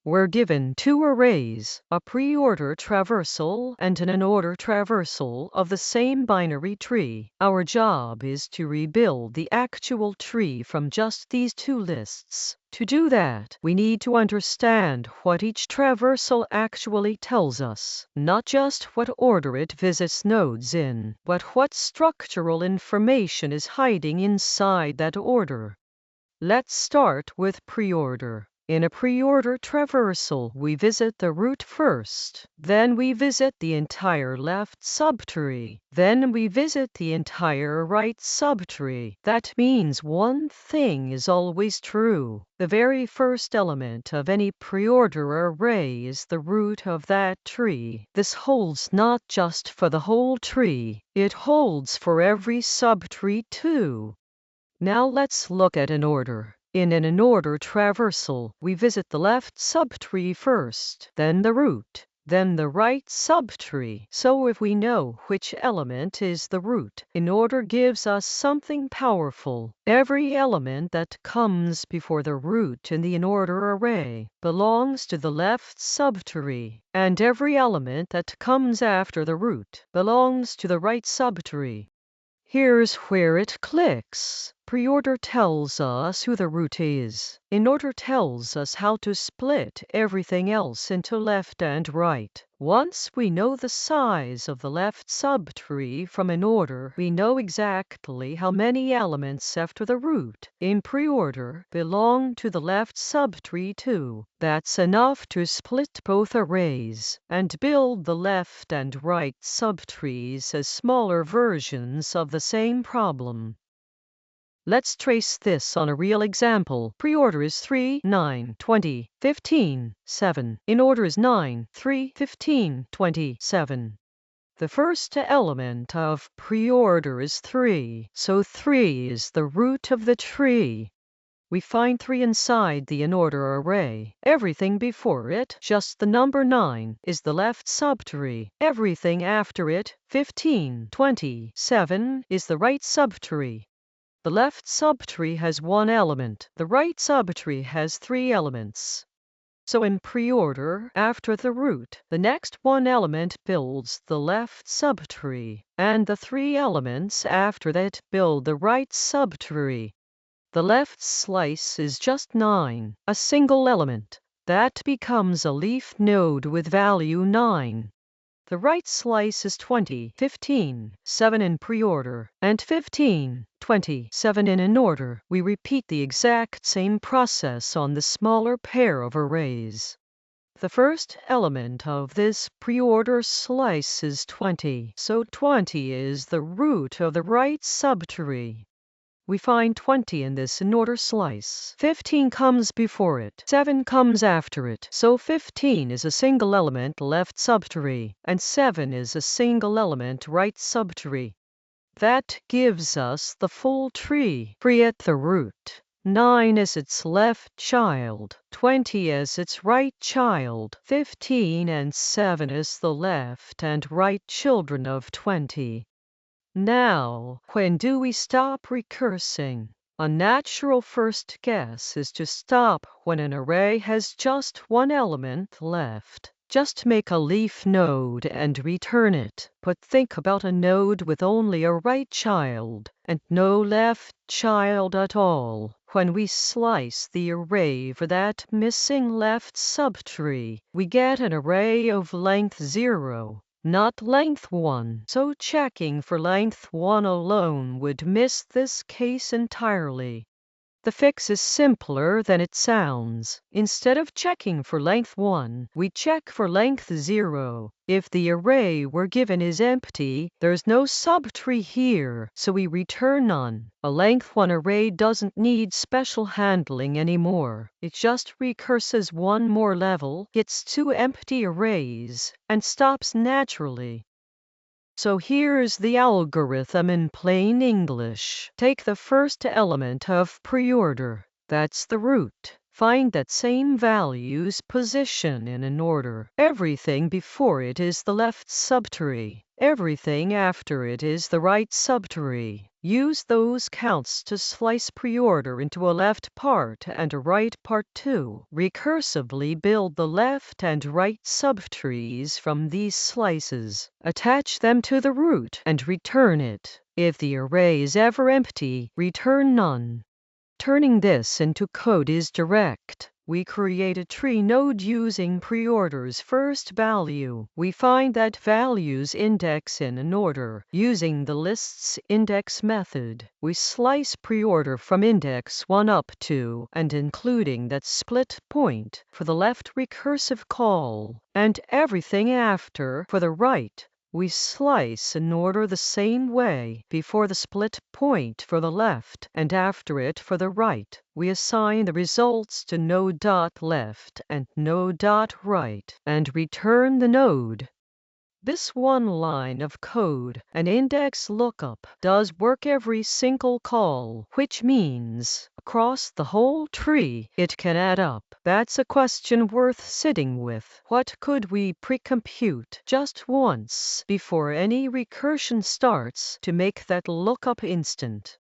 We're given two arrays, a preorder traversal and an inorder traversal of the same binary tree. Our job is to rebuild the actual tree from just these two lists. To do that, we need to understand what each traversal actually tells us, not just what order it visits nodes in, but what structural information is hiding inside that order. Let's start with preorder. In a preorder traversal, we visit the root first, then we visit the entire left subtree, then we visit the entire right subtree. That means one thing is always true. The very first element of any preorder array is the root of that tree. This holds not just for the whole tree, it holds for every subtree too. Now let's look at inorder. In an inorder traversal, we visit the left subtree first, then the root, then the right subtree. So if we know which element is the root, inorder gives us something powerful. Every element that comes before the root in the inorder array belongs to the left subtree, and every element that comes after the root belongs to the right subtree. Here's where it clicks. Preorder tells us who the root is. Inorder tells us how to split everything else into left and right. Once we know the size of the left subtree from inorder, we know exactly how many elements after the root in preorder belong to the left subtree too. That's enough to split both arrays and build the left and right subtrees as smaller versions of the same problem. Let's trace this on a real example. Preorder is 3, 9, 20, 15, 7. Inorder is 9, 3, 15, 20, 7. The first element of preorder is 3, so 3 is the root of the tree. We find 3 inside the inorder array. Everything before it, just the number 9, is the left subtree. Everything after it, 15, 20, 7, is the right subtree. The left subtree has one element. The right subtree has 3 elements. So in preorder, after the root, the next one element builds the left subtree, and the 3 elements after that build the right subtree. The left slice is just 9, a single element. That becomes a leaf node with value 9. The right slice is 20, 15, 7 in preorder, and 15, 20, 7 in inorder. We repeat the exact same process on the smaller pair of arrays. The first element of this preorder slice is 20, so 20 is the root of the right subtree. We find 20 in this inorder slice. 15 comes before it. 7 comes after it. So 15 is a single element left subtree, and 7 is a single element right subtree. That gives us the full tree. 3 at the root. 9 as its left child, 20 as its right child, 15 and 7 as the left and right children of 20. Now, when do we stop recursing? A natural first guess is to stop when an array has just one element left. Just make a leaf node and return it. But think about a node with only a right child and no left child at all. When we slice the array for that missing left subtree, we get an array of length 0. Not length 1, so checking for length 1 alone would miss this case entirely. The fix is simpler than it sounds. Instead of checking for length 1, we check for length 0. If the array we're given is empty, there's no subtree here, so we return none. A length 1 array doesn't need special handling anymore. It just recurses one more level, hits 2 empty arrays, and stops naturally. So here's the algorithm in plain English. Take the first element of preorder. That's the root. Find that same value's position in inorder. Everything before it is the left subtree. Everything after it is the right subtree. Use those counts to slice preorder into a left part and a right part too. Recursively build the left and right subtrees from these slices. Attach them to the root and return it. If the array is ever empty, return none. Turning this into code is direct. We create a tree node using preorder's first value. We find that value's index in an order. Using the lists index method, we slice preorder from index 1 up to and including that split point for the left recursive call, and everything after for the right. We slice an order the same way, before the split point for the left and after it for the right. We assign the results to node.left and node.right and return the node. This one line of code, an index lookup, does work every single call, which means, across the whole tree, it can add up. That's a question worth sitting with. What could we pre-compute just once before any recursion starts to make that lookup instant?